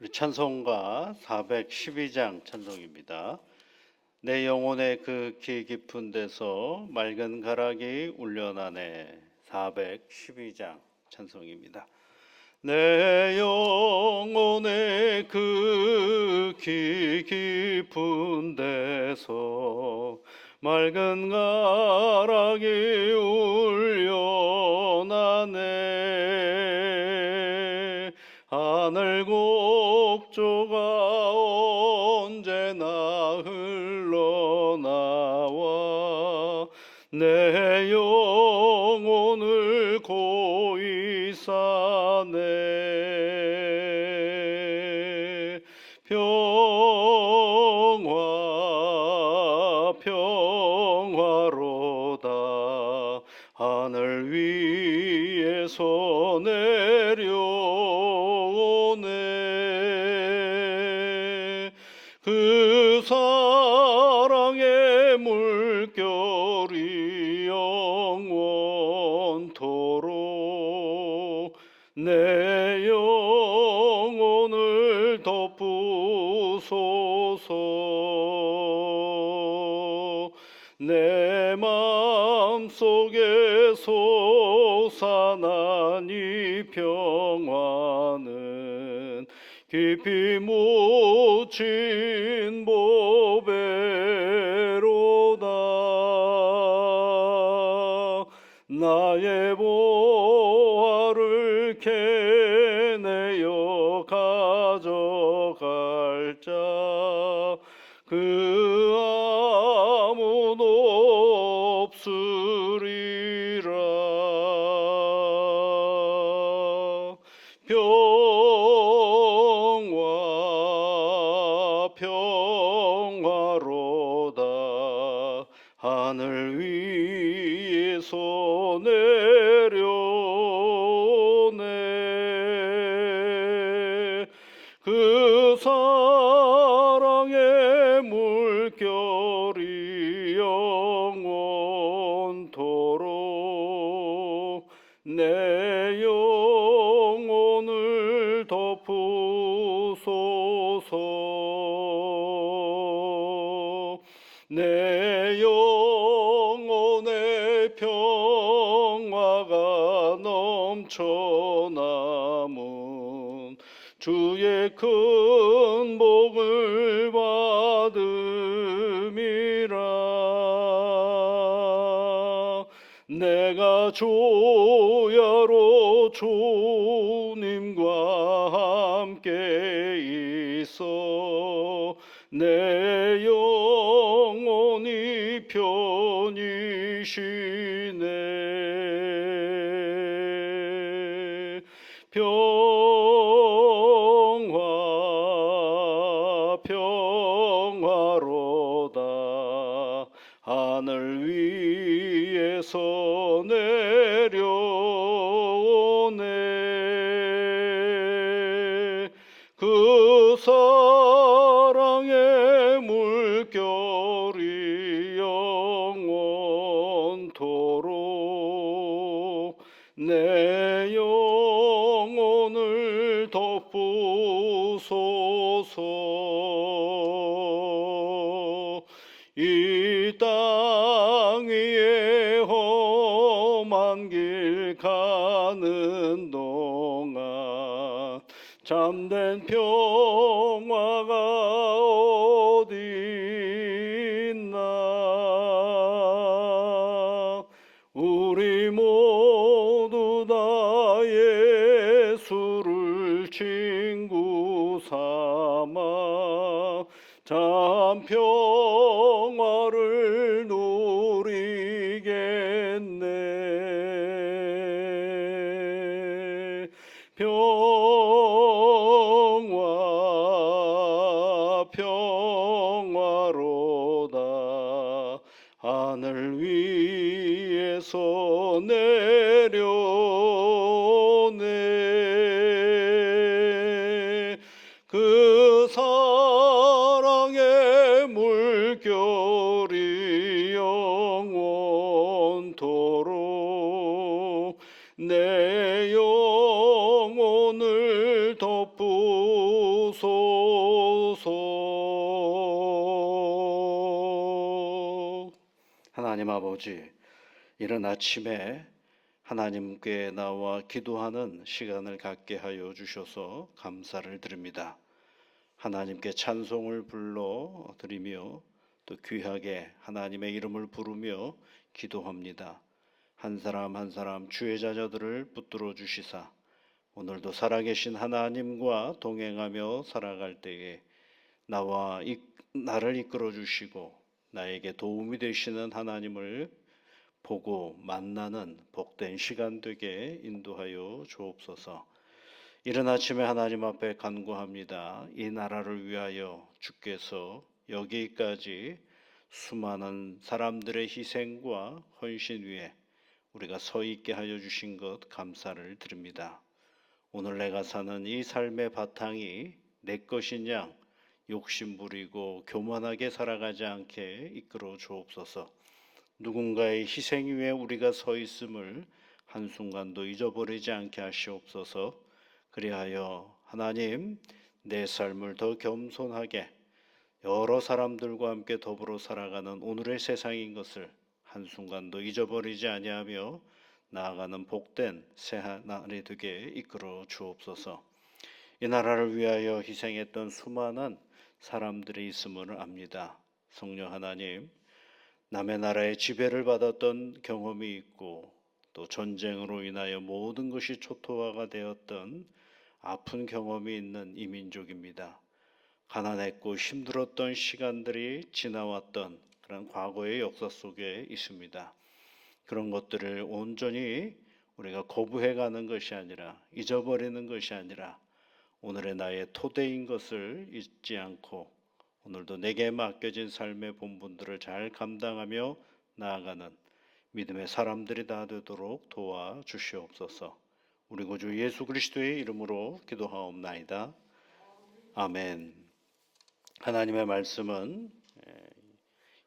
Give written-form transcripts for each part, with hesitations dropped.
우리 찬송가 412장 찬송입니다. 내 영혼의 그 키 깊은 데서 맑은 가락이 울려나네. 412장 찬송입니다. 내 영혼의 그 키 깊은 데서 맑은 가락이 울려나네. 하늘 곡조가 언제나 흘러나와 내 영혼을 고이 싸네. 평화 평화로다 하늘 위에서 내려오네. 그 사랑의 물결이 영원토록 내 영혼을 덮으소서. 내 마음속에 솟아난 이 평화는 깊이 묻힌 보배로다. 나의 보화를 캐내어 가져갈 자 그 아무도 없으리라. 평화 평화로다 하늘 위에서 내려오네. 그 사랑의 물결이 영원토록 내 영혼을 덮으소서. 내 영혼의 평화가 넘쳐남은 주의 큰 복을 받음이라. 내가 조야로 주님과 함께 있어 내 영혼이 편히 쉬네. 평화 평화로다 하늘 위에서 내려오네. 그 사랑의 물결이 영원토록 내 영혼을 덮으소서. 이 땅 위에 험한 길 가는 동안 참된 평화가 어디 있나. 우리 모두 다 예수를 친구 삼아 참 평화를 누리겠네. 평화 평화로다 하늘 위에서 내려오네. 그 사랑의 물결이 영원토록 내 영혼을 덮으소서. 하나님 아버지, 이른 아침에 하나님께 나와 기도하는 시간을 갖게 하여 주셔서 감사를 드립니다. 하나님께 찬송을 불러 드리며 또 귀하게 하나님의 이름을 부르며 기도합니다. 한 사람 한 사람 주의 자녀들을 붙들어 주시사 오늘도 살아계신 하나님과 동행하며 살아갈 때에 나를 이끌어 주시고 나에게 도움이 되시는 하나님을 보고 만나는 복된 시간 되게 인도하여 주옵소서. 이른 아침에 하나님 앞에 간구합니다. 이 나라를 위하여 주께서 여기까지 수많은 사람들의 희생과 헌신 위에 우리가 서 있게 하여 주신 것 감사를 드립니다. 오늘 내가 사는 이 삶의 바탕이 내 것인 양 욕심 부리고 교만하게 살아가지 않게 이끌어 주옵소서. 누군가의 희생 위에 우리가 서 있음을 한순간도 잊어버리지 않게 하시옵소서. 그리하여 하나님 내 삶을 더 겸손하게 여러 사람들과 함께 더불어 살아가는 오늘의 세상인 것을 한순간도 잊어버리지 아니하며 나아가는 복된 새날이 되게 이끌어 주옵소서. 이 나라를 위하여 희생했던 수많은 사람들이 있음을 압니다. 성령 하나님, 남의 나라의 지배를 받았던 경험이 있고 또 전쟁으로 인하여 모든 것이 초토화가 되었던 아픈 경험이 있는 이 민족입니다. 가난했고 힘들었던 시간들이 지나왔던 그런 과거의 역사 속에 있습니다. 그런 것들을 온전히 우리가 거부해가는 것이 아니라 잊어버리는 것이 아니라 오늘의 나의 토대인 것을 잊지 않고 오늘도 내게 맡겨진 삶의 본분들을 잘 감당하며 나아가는 믿음의 사람들이 다 되도록 도와주시옵소서. 우리 구주 예수 그리스도의 이름으로 기도하옵나이다. 아멘. 하나님의 말씀은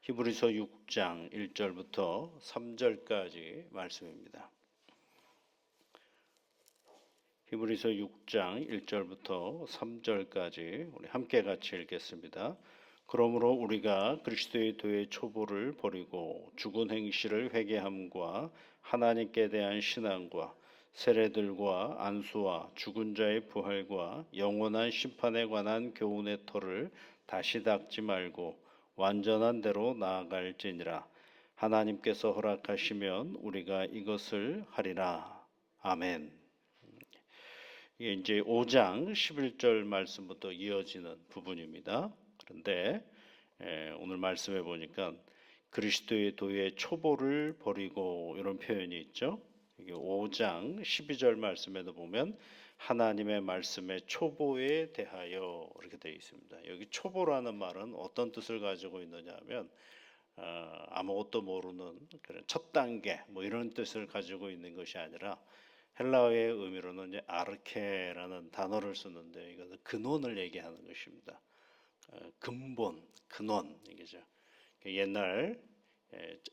히브리서 6장 1절부터 3절까지 말씀입니다. 히브리서 6장 1절부터 3절까지 우리 함께 같이 읽겠습니다. 그러므로 우리가 그리스도의 도의 초보를 버리고 죽은 행실을 회개함과 하나님께 대한 신앙과 세례들과 안수와 죽은 자의 부활과 영원한 심판에 관한 교훈의 터를 다시 닦지 말고 완전한 대로 나아갈지니라. 하나님께서 허락하시면 우리가 이것을 하리라. 아멘. 이게 이제 5장 11절 말씀부터 이어지는 부분입니다. 그런데 오늘 말씀해 보니까 그리스도의 도의 초보를 버리고 이런 표현이 있죠. 이게 5장 12절 말씀에도 보면 하나님의 말씀의 초보에 대하여 이렇게 되어 있습니다. 여기 초보라는 말은 어떤 뜻을 가지고 있느냐 하면 아무것도 모르는 그런 첫 단계 뭐 이런 뜻을 가지고 있는 것이 아니라 헬라어의 의미로는 이제 아르케라는 단어를 쓰는데 이것은 근원을 얘기하는 것입니다. 근본, 근원 이게죠. 옛날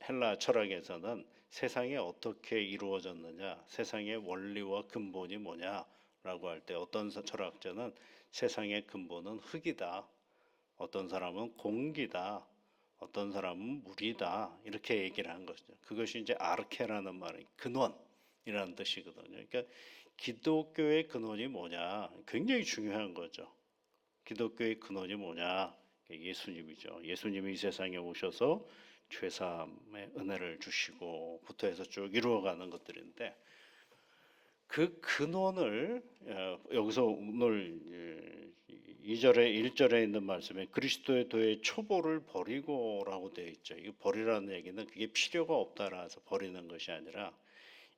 헬라 철학에서는 세상이 어떻게 이루어졌느냐, 세상의 원리와 근본이 뭐냐라고 할 때 어떤 철학자는 세상의 근본은 흙이다, 어떤 사람은 공기다, 어떤 사람은 물이다 이렇게 얘기를 한 것이죠. 그것이 이제 아르케라는 말이 근원이라는 뜻이거든요. 그러니까 기독교의 근원이 뭐냐, 굉장히 중요한 거죠. 기독교의 근원이 뭐냐, 예수님이죠. 예수님이 이 세상에 오셔서 죄사함의 은혜를 주시고 부터 해서 쭉 이루어가는 것들인데 그 근원을 여기서 오늘 2절에 1절에 있는 말씀에 그리스도의 도의 초보를 버리고라고 되어 있죠. 이 버리라는 얘기는 그게 필요가 없다라서 버리는 것이 아니라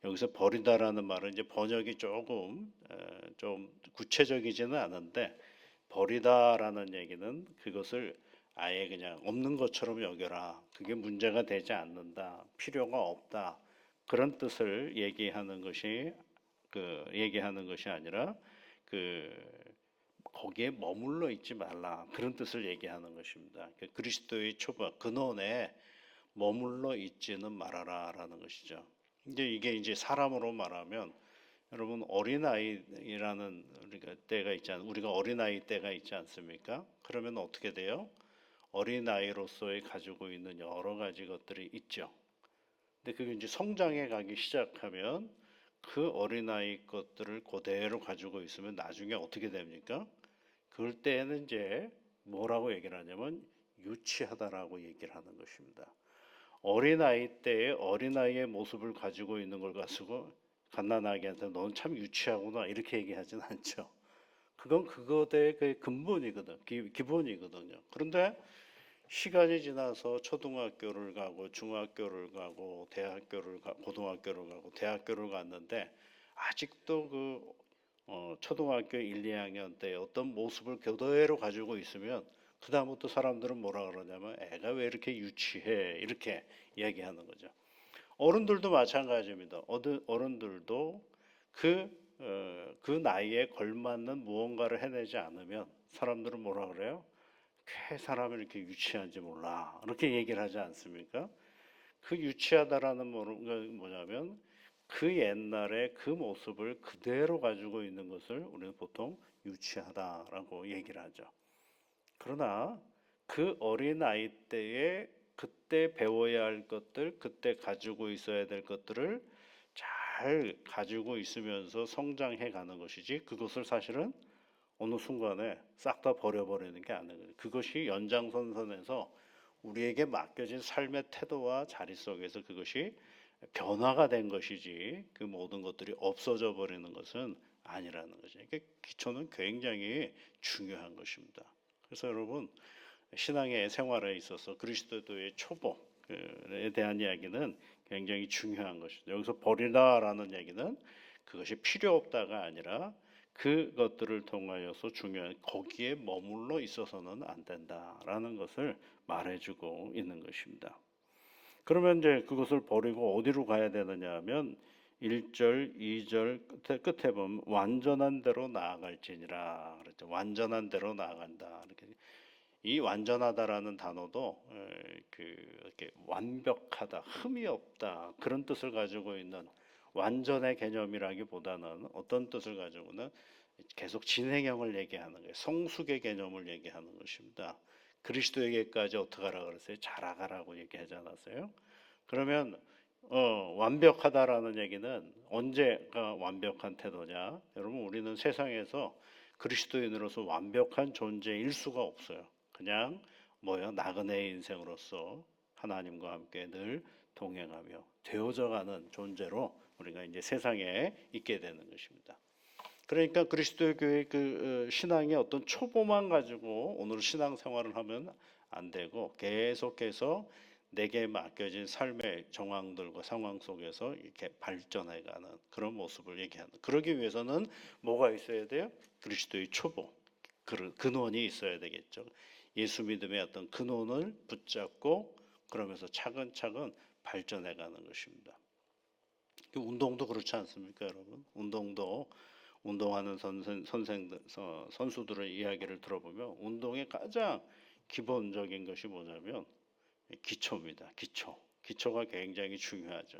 여기서 버리다라는 말은 이제 번역이 조금 좀 구체적이지는 않은데 버리다라는 얘기는 그것을 아예 그냥 없는 것처럼 여겨라. 그게 문제가 되지 않는다. 필요가 없다. 그런 뜻을 얘기하는 것이 아니라 거기에 머물러 있지 말라. 그런 뜻을 얘기하는 것입니다. 그리스도의 초보 근원에 머물러 있지는 말아라라는 것이죠. 이게 이제 사람으로 말하면 여러분 어린아이라는 우리가 어린아이 때가 있지 않습니까? 그러면 어떻게 돼요? 어린아이로서의 가지고 있는 여러 가지 것들이 있죠. 근데 그게 이제 성장해 가기 시작하면 그 어린아이 것들을 그대로 가지고 있으면 나중에 어떻게 됩니까? 그럴 때에는 이제 뭐라고 얘기를 하냐면 유치하다라고 얘기를 하는 것입니다. 어린아이 때에 어린아이의 모습을 가지고 있는 걸 가지고 갓난아기한테 넌 참 유치하구나 이렇게 얘기하진 않죠. 그건 그거의 그 근본이거든, 기본이거든요. 그런데 시간이 지나서 초등학교를 가고 중학교를 가고 고등학교를 가고 대학교를 갔는데 아직도 초등학교 1, 2학년 때 어떤 모습을 그대로 가지고 있으면 그다음부터 사람들은 뭐라 그러냐면 애가 왜 이렇게 유치해 이렇게 이야기하는 거죠. 어른들도 마찬가지입니다. 어른들도 그 나이에 걸맞는 무언가를 해내지 않으면 사람들은 뭐라 그래요? 그 사람이 이렇게 유치한지 몰라. 이렇게 얘기를 하지 않습니까? 그 유치하다라는 뭐냐면 그 옛날에 그 모습을 그대로 가지고 있는 것을 우리는 보통 유치하다라고 얘기를 하죠. 그러나 그 어린 아이 때에 그때 배워야 할 것들, 그때 가지고 있어야 될 것들을 잘 가지고 있으면서 성장해 가는 것이지 그것을 사실은 어느 순간에 싹 다 버려버리는 게 아니에요. 그것이 연장선상에서 우리에게 맡겨진 삶의 태도와 자리 속에서 그것이 변화가 된 것이지 그 모든 것들이 없어져 버리는 것은 아니라는 거죠. 그러니까 기초는 굉장히 중요한 것입니다. 그래서 여러분 신앙의 생활에 있어서 그리스도의 초보에 대한 이야기는 굉장히 중요한 것이죠. 여기서 버리다라는 얘기는 그것이 필요 없다가 아니라 그것들을 통하여서 중요한 거기에 머물러 있어서는 안 된다라는 것을 말해주고 있는 것입니다. 그러면 이제 그것을 버리고 어디로 가야 되느냐 하면 1절, 2절 끝에 보면 완전한 대로 나아갈지니라 그랬죠. 완전한 대로 나아간다. 이렇게 이 완전하다라는 단어도 이렇게 완벽하다, 흠이 없다 그런 뜻을 가지고 있는 완전의 개념이라기보다는 어떤 뜻을 가지고는 계속 진행형을 얘기하는 거예요. 성숙의 개념을 얘기하는 것입니다. 그리스도에게까지 어떻게 하라 그랬어요? 자라가라고 얘기하지 않았어요? 그러면 완벽하다라는 얘기는 언제가 완벽한 태도냐? 여러분 우리는 세상에서 그리스도인으로서 완벽한 존재일 수가 없어요. 그냥 나그네의 인생으로서 하나님과 함께 늘 동행하며 되어져가는 존재로 우리가 이제 세상에 있게 되는 것입니다. 그러니까 그리스도의 교회 신앙의 어떤 초보만 가지고 오늘 신앙생활을 하면 안 되고 계속해서 내게 맡겨진 삶의 정황들과 상황 속에서 이렇게 발전해가는 그런 모습을 얘기하는. 그러기 위해서는 뭐가 있어야 돼요? 그리스도의 초보, 근원이 있어야 되겠죠. 예수 믿음의 어떤 근원을 붙잡고 그러면서 차근차근 발전해가는 것입니다. 운동도 그렇지 않습니까, 여러분? 운동하는 선수들의 이야기를 들어보면 운동의 가장 기본적인 것이 뭐냐면 기초입니다. 기초가 굉장히 중요하죠.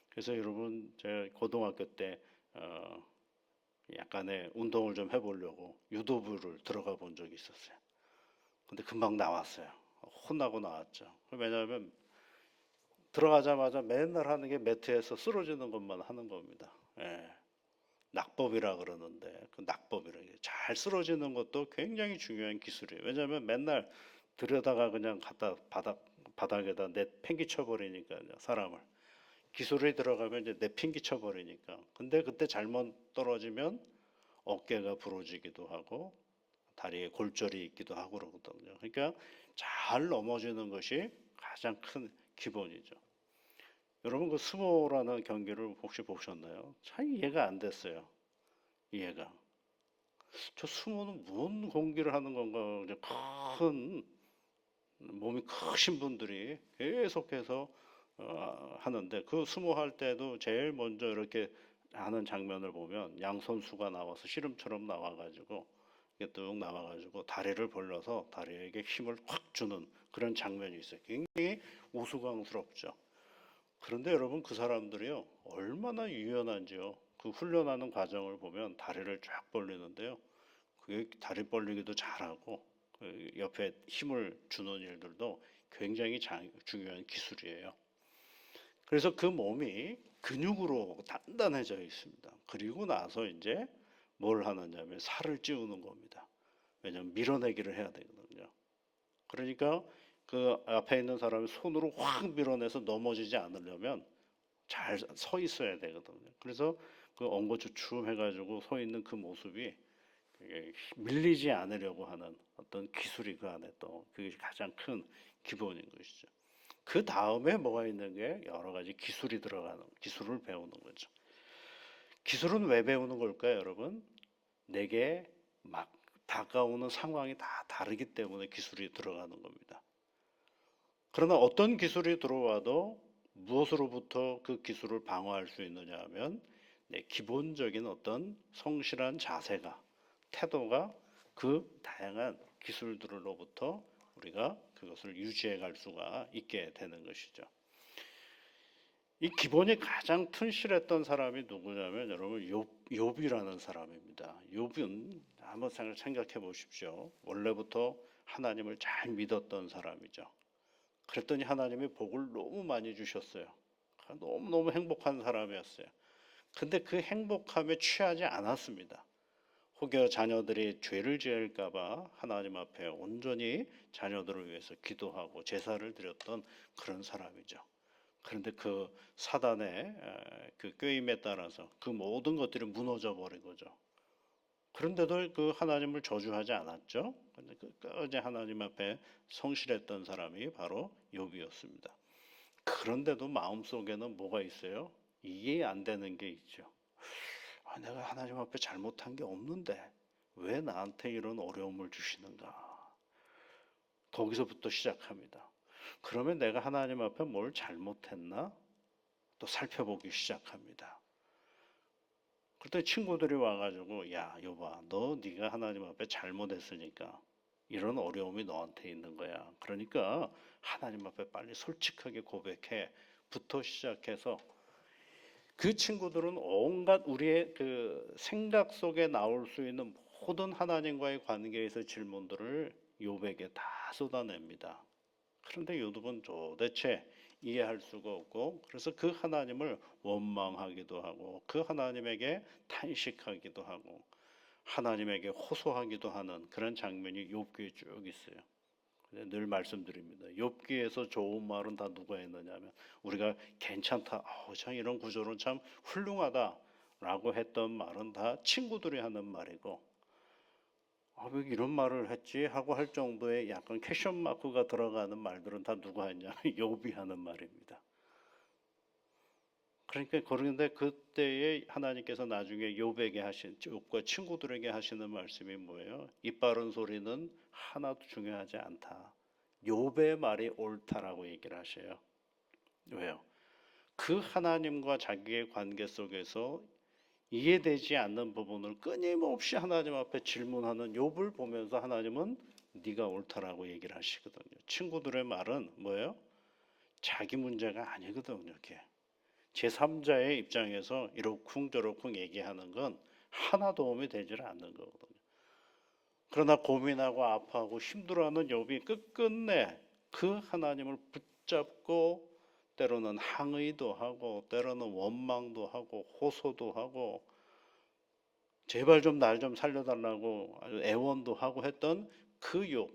그래서 여러분 제가 고등학교 때 약간의 운동을 좀 해보려고 유도부를 들어가 본 적이 있었어요. 근데 금방 나왔어요. 혼나고 나왔죠. 왜냐하면 들어가자마자 맨날 하는 게 매트에서 쓰러지는 것만 하는 겁니다. 예. 낙법이라 그러는데 그 낙법이라 잘 쓰러지는 것도 굉장히 중요한 기술이에요. 왜냐하면 맨날 들여다가 그냥 갖다 바닥에다 내팽개쳐 버리니까 사람을 기술이 들어가면 이제 내팽개쳐 버리니까. 근데 그때 잘못 떨어지면 어깨가 부러지기도 하고 다리에 골절이 있기도 하고 그러거든요. 그러니까 잘 넘어지는 것이 가장 큰 기본이죠. 여러분 그 스모라는 경기를 혹시 보셨나요? 잘 이해가 안 됐어요. 이해가. 저 스모는 뭔 공기를 하는 건가? 이제 큰 몸이 크신 분들이 계속해서 하는데 그 스모 할 때도 제일 먼저 이렇게 하는 장면을 보면 양 선수가 나와서 씨름처럼 나와가지고 이게 뚝 나와가지고 다리를 벌려서 다리에게 힘을 확 주는 그런 장면이 있어요. 굉장히 우스꽝스럽죠. 그런데 여러분 그 사람들이요 얼마나 유연한지요. 그 훈련하는 과정을 보면 다리를 쫙 벌리는데요. 그게 다리 벌리기도 잘하고 그 옆에 힘을 주는 일들도 굉장히 중요한 기술이에요. 그래서 그 몸이 근육으로 단단해져 있습니다. 그리고 나서 이제 뭘 하느냐면 살을 찌우는 겁니다. 왜냐하면 밀어내기를 해야 되거든요. 그러니까 그 앞에 있는 사람이 손으로 확 밀어내서 넘어지지 않으려면 잘 서 있어야 되거든요. 그래서 그 엉거주춤 해가지고 서 있는 그 모습이 밀리지 않으려고 하는 어떤 기술이 그 안에 또 그게 가장 큰 기본인 것이죠. 그 다음에 뭐가 있는 게 여러 가지 기술이 들어가는 기술을 배우는 거죠. 기술은 왜 배우는 걸까요, 여러분? 내게 막 다가오는 상황이 다 다르기 때문에 기술이 들어가는 겁니다. 그러나 어떤 기술이 들어와도 무엇으로부터 그 기술을 방어할 수 있느냐 하면 내 기본적인 어떤 성실한 자세가, 태도가 그 다양한 기술들로부터 우리가 그것을 유지해 갈 수가 있게 되는 것이죠. 이 기본이 가장 튼실했던 사람이 누구냐면 여러분 욥이라는 사람입니다. 욥은 한번 생각해 보십시오. 원래부터 하나님을 잘 믿었던 사람이죠. 그랬더니 하나님이 복을 너무 많이 주셨어요. 너무너무 행복한 사람이었어요. 근데 그 행복함에 취하지 않았습니다. 혹여 자녀들이 죄를 지을까봐 하나님 앞에 온전히 자녀들을 위해서 기도하고 제사를 드렸던 그런 사람이죠. 그런데 그 사단의 그 꾀임에 따라서 그 모든 것들이 무너져 버린 거죠. 그런데도 그 하나님을 저주하지 않았죠. 근데 끝까지 하나님 앞에 성실했던 사람이 바로 욥이었습니다. 그런데도 마음속에는 뭐가 있어요? 이해 안 되는 게 있죠. 내가 하나님 앞에 잘못한 게 없는데 왜 나한테 이런 어려움을 주시는가? 거기서부터 시작합니다. 그러면 내가 하나님 앞에 뭘 잘못했나? 또 살펴보기 시작합니다. 그때 친구들이 와가지고 야 여봐 너 네가 하나님 앞에 잘못했으니까 이런 어려움이 너한테 있는 거야. 그러니까 하나님 앞에 빨리 솔직하게 고백해 부터 시작해서 그 친구들은 온갖 우리의 그 생각 속에 나올 수 있는 모든 하나님과의 관계에서 질문들을 욥에게 다 쏟아냅니다. 그런데 욥은 도대체 이해할 수가 없고 그래서 그 하나님을 원망하기도 하고 그 하나님에게 탄식하기도 하고 하나님에게 호소하기도 하는 그런 장면이 욥기에 쭉 있어요. 늘 말씀드립니다. 욥기에서 좋은 말은 다 누가 했느냐면 우리가 괜찮다, 참 이런 구조는 참 훌륭하다라고 했던 말은 다 친구들이 하는 말이고 왜 이런 말을 했지 하고 할 정도의 약간 퀘션 마크가 들어가는 말들은 다 누가 했냐 욥이 하는 말입니다. 그러니까 그런데 그때에 하나님께서 나중에 욥에게 하신 욥과 친구들에게 하시는 말씀이 뭐예요? 입 바른 소리는 하나도 중요하지 않다. 욥의 말이 옳다라고 얘기를 하셔요. 왜요? 그 하나님과 자기의 관계 속에서 이해되지 않는 부분을 끊임없이 하나님 앞에 질문하는 욥을 보면서 하나님은 네가 옳다라고 얘기를 하시거든요. 친구들의 말은 뭐예요? 자기 문제가 아니거든요. 이게. 제3자의 입장에서 이러쿵저러쿵 얘기하는 건 하나 도움이 되질 않는 거거든요. 그러나 고민하고 아파하고 힘들어하는 욥이 끝끝내 그 하나님을 붙잡고 때로는 항의도 하고 때로는 원망도 하고 호소도 하고 제발 좀 날 좀 살려달라고 아주 애원도 하고 했던 그 욥,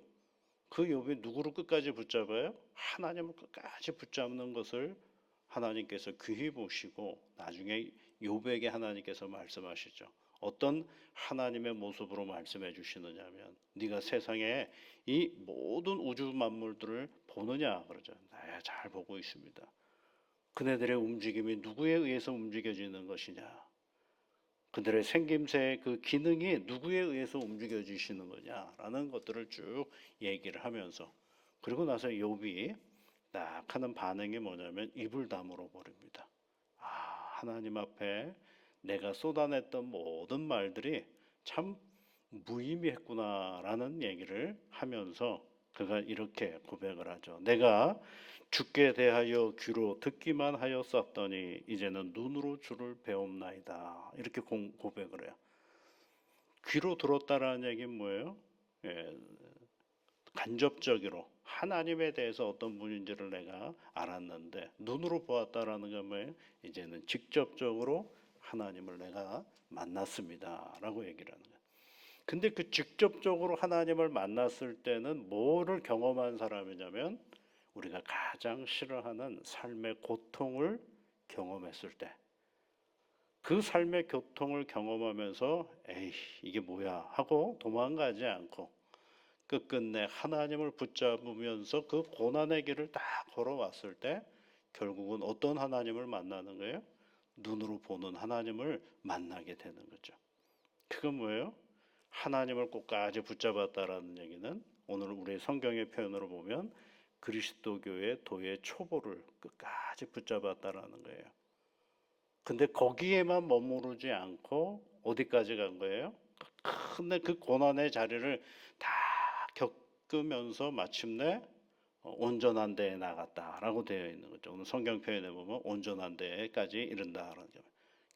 그 욥이 누구를 끝까지 붙잡아요? 하나님을 끝까지 붙잡는 것을 하나님께서 귀히 보시고 나중에 욥에게 하나님께서 말씀하시죠. 어떤 하나님의 모습으로 말씀해 주시느냐면 네가 세상에 이 모든 우주 만물들을 보느냐 그러죠. 네, 잘 보고 있습니다. 그네들의 움직임이 누구에 의해서 움직여지는 것이냐? 그들의 생김새 그 기능이 누구에 의해서 움직여지시는 거냐라는 것들을 쭉 얘기를 하면서 그리고 나서 욥이 딱 하는 반응이 뭐냐면 입을 다물어 버립니다. 아, 하나님 앞에 내가 쏟아냈던 모든 말들이 참 무의미했구나라는 얘기를 하면서 그가 이렇게 고백을 하죠. 내가 주께 대하여 귀로 듣기만 하였었더니 이제는 눈으로 주를 배움나이다. 이렇게 고백을 해요. 귀로 들었다라는 얘기는 뭐예요? 간접적으로 하나님에 대해서 어떤 분인지를 내가 알았는데 눈으로 보았다라는 건 뭐예요? 이제는 직접적으로 하나님을 내가 만났습니다라고 얘기를 하는 거예요. 근데 그 직접적으로 하나님을 만났을 때는 뭐를 경험한 사람이냐면 우리가 가장 싫어하는 삶의 고통을 경험했을 때 그 삶의 고통을 경험하면서 에이 이게 뭐야 하고 도망가지 않고 끝끝내 하나님을 붙잡으면서 그 고난의 길을 다 걸어왔을 때 결국은 어떤 하나님을 만나는 거예요? 눈으로 보는 하나님을 만나게 되는 거죠. 그건 뭐예요? 하나님을 끝까지 붙잡았다라는 얘기는 오늘 우리 성경의 표현으로 보면 그리스도교의 도의 초보를 끝까지 붙잡았다라는 거예요. 근데 거기에만 머무르지 않고 어디까지 간 거예요? 근데 그 고난의 자리를 다 겪으면서 마침내 온전한 데에 나갔다라고 되어 있는 거죠. 오늘 성경 표현에 보면 온전한 데까지 이른다라는 거.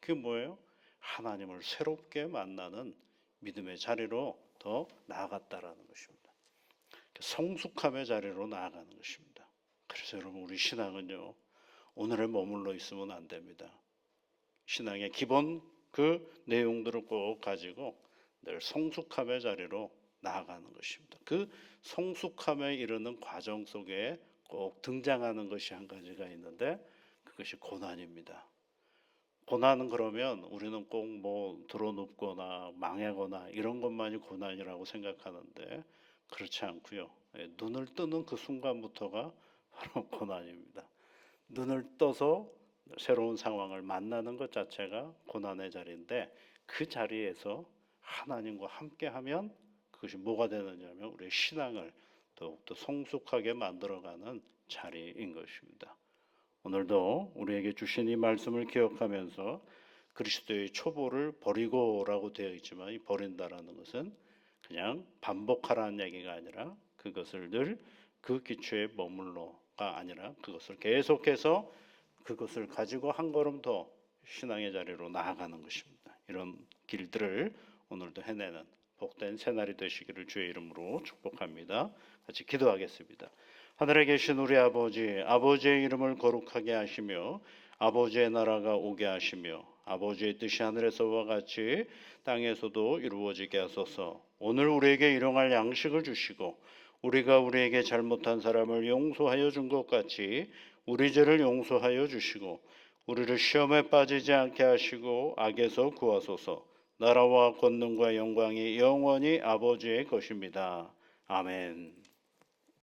그게 뭐예요? 하나님을 새롭게 만나는 믿음의 자리로 더 나아갔다라는 것입니다. 성숙함의 자리로 나아가는 것입니다. 그래서 여러분 우리 신앙은요 오늘에 머물러 있으면 안 됩니다. 신앙의 기본 그 내용들을 꼭 가지고 늘 성숙함의 자리로 나아가는 것입니다. 그 성숙함에 이르는 과정 속에 꼭 등장하는 것이 한 가지가 있는데 그것이 고난입니다. 고난은 그러면 우리는 꼭 뭐 드러눕거나 망하거나 이런 것만이 고난이라고 생각하는데 그렇지 않고요. 눈을 뜨는 그 순간부터가 바로 고난입니다. 눈을 떠서 새로운 상황을 만나는 것 자체가 고난의 자리인데 그 자리에서 하나님과 함께하면 그것이 뭐가 되느냐면 우리의 신앙을 더욱더 성숙하게 만들어가는 자리인 것입니다. 오늘도 우리에게 주신 이 말씀을 기억하면서 그리스도의 초보를 버리고라고 되어 있지만 이 버린다라는 것은 그냥 반복하라는 얘기가 아니라 그것을 늘 그 기초에 머물러가 아니라 그것을 계속해서 그것을 가지고 한 걸음 더 신앙의 자리로 나아가는 것입니다. 이런 길들을 오늘도 해내는 복된 새날이 되시기를 주의 이름으로 축복합니다. 같이 기도하겠습니다. 하늘에 계신 우리 아버지, 아버지의 이름을 거룩하게 하시며 아버지의 나라가 오게 하시며 아버지의 뜻이 하늘에서와 같이 땅에서도 이루어지게 하소서. 오늘 우리에게 일용할 양식을 주시고 우리가 우리에게 잘못한 사람을 용서하여 준 것 같이 우리 죄를 용서하여 주시고 우리를 시험에 빠지지 않게 하시고 악에서 구하소서. 나라와 권능과 영광이 영원히 아버지의 것입니다. 아멘.